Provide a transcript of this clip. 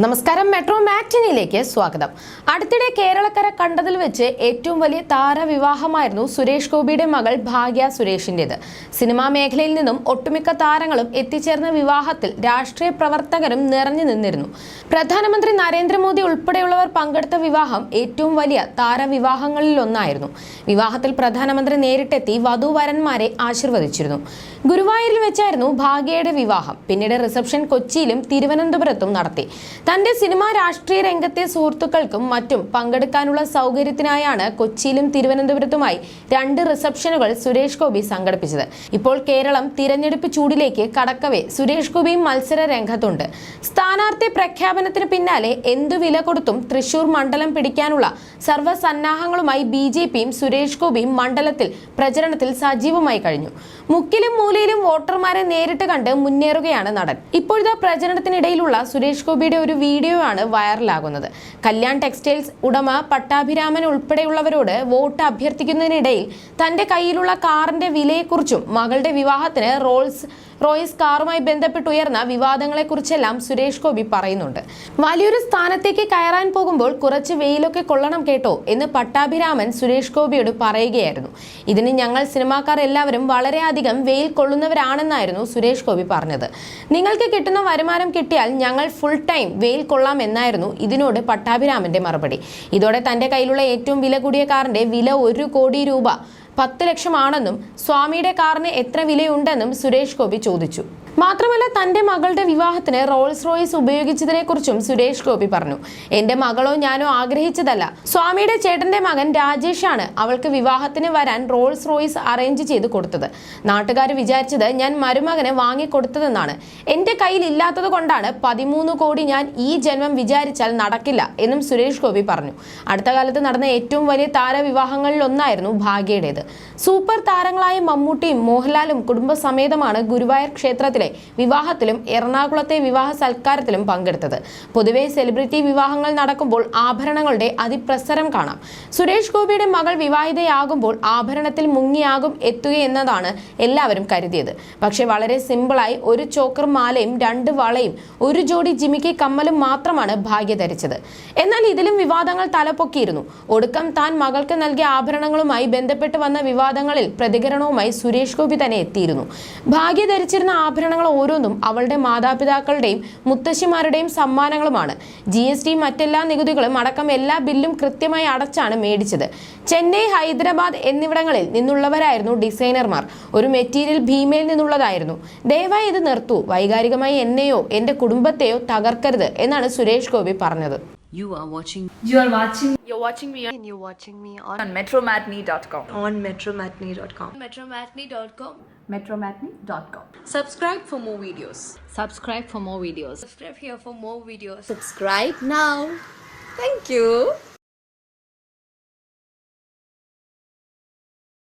നമസ്കാരം, മെട്രോ മാറ്റിനിയിലേക്ക് സ്വാഗതം. അടുത്തിടെ കേരളക്കര കണ്ടതിൽ വെച്ച് ഏറ്റവും വലിയ താരവിവാഹമായിരുന്നു സുരേഷ് ഗോപിയുടെ മകൾ ഭാഗ്യ സുരേഷിന്റേത്. സിനിമാ മേഖലയിൽ നിന്നും ഒട്ടുമിക്ക താരങ്ങളും എത്തിച്ചേർന്ന വിവാഹത്തിൽ രാഷ്ട്രീയ പ്രവർത്തകരും നിറഞ്ഞു നിന്നിരുന്നു. പ്രധാനമന്ത്രി നരേന്ദ്രമോദി ഉൾപ്പെടെയുള്ളവർ പങ്കെടുത്ത വിവാഹം ഏറ്റവും വലിയ താരവിവാഹങ്ങളിലൊന്നായിരുന്നു. വിവാഹത്തിൽ പ്രധാനമന്ത്രി നേരിട്ടെത്തി വധൂവരന്മാരെ ആശീർവദിച്ചിരുന്നു. ഗുരുവായൂരിൽ വെച്ചായിരുന്നു ഭാഗ്യയുടെ വിവാഹം. പിന്നീട് റിസപ്ഷൻ കൊച്ചിയിലും തിരുവനന്തപുരത്തും നടത്തി. തന്റെ സിനിമാ രാഷ്ട്രീയ രംഗത്തെ സുഹൃത്തുക്കൾക്കും മറ്റും പങ്കെടുക്കാനുള്ള സൗകര്യത്തിനായാണ് കൊച്ചിയിലും തിരുവനന്തപുരത്തുമായി 2 റിസപ്ഷനുകൾ സുരേഷ് ഗോപി സംഘടിപ്പിച്ചത്. ഇപ്പോൾ കേരളം തിരഞ്ഞെടുപ്പ് ചൂടിലേക്ക് കടക്കവേ സുരേഷ് ഗോപിയും മത്സര രംഗത്തുണ്ട്. സ്ഥാനാർത്ഥി പ്രഖ്യാപനത്തിന് പിന്നാലെ എന്തു വില കൊടുത്തും തൃശൂർ മണ്ഡലം പിടിക്കാനുള്ള സർവ്വസന്നാഹങ്ങളുമായി BJPയും സുരേഷ് ഗോപിയും മണ്ഡലത്തിൽ പ്രചരണത്തിൽ സജീവമായി കഴിഞ്ഞു. മുക്കിലും മൂലയിലും വോട്ടർമാരെ നേരിട്ട് കണ്ട് മുന്നേറുകയാണ് നടൻ. ഇപ്പോഴത്തെ പ്രചരണത്തിനിടയിലുള്ള സുരേഷ് ഗോപിയുടെ ഒരു വീഡിയോ ആണ് വൈറലാകുന്നത്. കല്യാൺ ടെക്സ്റ്റൈൽസ് ഉടമ പട്ടാഭിരാമൻ ഉൾപ്പെടെയുള്ളവരോട് വോട്ട് അഭ്യർത്ഥിക്കുന്നതിനിടയിൽ തന്റെ കയ്യിലുള്ള കാറിന്റെ വിലയെക്കുറിച്ചും മകളുടെ വിവാഹത്തിന് റോയ്സ് കാറുമായി ബന്ധപ്പെട്ടുയർന്ന വിവാദങ്ങളെക്കുറിച്ചെല്ലാം സുരേഷ് ഗോപി പറയുന്നുണ്ട്. വലിയൊരു സ്ഥാനത്തേക്ക് കയറാൻ പോകുമ്പോൾ കുറച്ച് വെയിലൊക്കെ കൊള്ളണം കേട്ടോ എന്ന് പട്ടാഭിരാമൻ സുരേഷ് ഗോപിയോട് പറയുകയായിരുന്നു. ഇതിന് ഞങ്ങൾ സിനിമാക്കാർ എല്ലാവരും വളരെയധികം വെയിൽ കൊള്ളുന്നവരാണെന്നായിരുന്നു സുരേഷ് ഗോപി പറഞ്ഞത്. നിങ്ങൾക്ക് കിട്ടുന്ന വരുമാനം കിട്ടിയാൽ ഞങ്ങൾ ഫുൾ ടൈം വെയിൽ കൊള്ളാം എന്നായിരുന്നു ഇതിനോട് പട്ടാഭിരാമന്റെ മറുപടി. ഇതോടെ തന്റെ കയ്യിലുള്ള ഏറ്റവും വില കൂടിയ കാറിന്റെ വില 1 കോടി രൂപ 10 ലക്ഷമാണെന്നും സ്വാമിയുടെ കാറിന് എത്ര വിലയുണ്ടെന്നും സുരേഷ് ഗോപി ചോദിച്ചു. മാത്രമല്ല, തന്റെ മകളുടെ വിവാഹത്തിന് റോയ്സ് ഉപയോഗിച്ചതിനെ കുറിച്ചും സുരേഷ് ഗോപി പറഞ്ഞു. എന്റെ മകളോ ഞാനോ ആഗ്രഹിച്ചതല്ല. സ്വാമിയുടെ ചേട്ടന്റെ മകൻ രാജേഷാണ് അവൾക്ക് വിവാഹത്തിന് വരാൻ റോയ്സ് അറേഞ്ച് ചെയ്ത് കൊടുത്തത്. നാട്ടുകാർ വിചാരിച്ചത് ഞാൻ മരുമകന് വാങ്ങിക്കൊടുത്തതെന്നാണ്. എന്റെ കയ്യിൽ ഇല്ലാത്തത് കൊണ്ടാണ് 13 കോടി ഞാൻ ഈ ജന്മം വിചാരിച്ചാൽ നടക്കില്ല എന്നും സുരേഷ് ഗോപി പറഞ്ഞു. അടുത്ത കാലത്ത് നടന്ന ഏറ്റവും വലിയ താരവിവാഹങ്ങളിൽ ഒന്നായിരുന്നു ഭാഗ്യയുടേത്. സൂപ്പർ താരങ്ങളായ മമ്മൂട്ടിയും മോഹൻലാലും കുടുംബസമേതമാണ് ഗുരുവായൂർ ക്ഷേത്രത്തിലെ വിവാഹത്തിലും എറണാകുളത്തെ വിവാഹ സൽക്കാരത്തിലും പങ്കെടുത്തത്. പൊതുവെ സെലിബ്രിറ്റി വിവാഹങ്ങൾ നടക്കുമ്പോൾ ആഭരണങ്ങളുടെ അതിപ്രസരം കാണാം. സുരേഷ് ഗോപിയുടെ മകൾ വിവാഹിതയാകുമ്പോൾ ആഭരണത്തിൽ മുങ്ങിയാകും എത്തുകയെന്നതാണ് എല്ലാവരും കരുതിയത്. പക്ഷെ വളരെ സിമ്പിളായി ഒരു ചോക്കർ മാലയും 2 വളയും 1 ജോഡി ജിമിക്കി കമ്മലും മാത്രമാണ് ഭാഗ്യ ധരിച്ചത്. എന്നാൽ ഇതിലും വിവാദങ്ങൾ തലപ്പൊക്കിയിരുന്നു. ഒടുക്കം താൻ മകൾക്ക് നൽകിയ ആഭരണങ്ങളുമായി ബന്ധപ്പെട്ട് വന്ന വിവാദങ്ങളിൽ പ്രതികരണവുമായി സുരേഷ് ഗോപി തന്നെ എത്തിയിരുന്നു. ഭാഗ്യ ധരിച്ചിരുന്ന ആഭരണങ്ങൾ ഓരോന്നും അവളുടെ മാതാപിതാക്കളുടെയും മുത്തശ്ശിമാരുടെയും സമ്മാനങ്ങളുമാണ്. GST മറ്റെല്ലാ നികുതികളും അടക്കം എല്ലാ ബില്ലും കൃത്യമായി അടച്ചാണ് മേടിച്ചത്. ചെന്നൈ, ഹൈദരാബാദ് എന്നിവിടങ്ങളിൽ നിന്നുള്ളവരായിരുന്നു ഡിസൈനർമാർ. ഒരു മെറ്റീരിയൽ ഭീമയിൽ നിന്നുള്ളതായിരുന്നു. ദയവായി ഇത് നിർത്തൂ, വൈകാരികമായി എന്നെയോ എന്റെ കുടുംബത്തെയോ തകർക്കരുത് എന്നാണ് സുരേഷ് ഗോപി പറഞ്ഞത്. You're watching me on metromatney.com. metromatney.com. Subscribe for more videos. Subscribe here for more videos. Subscribe now. Thank you.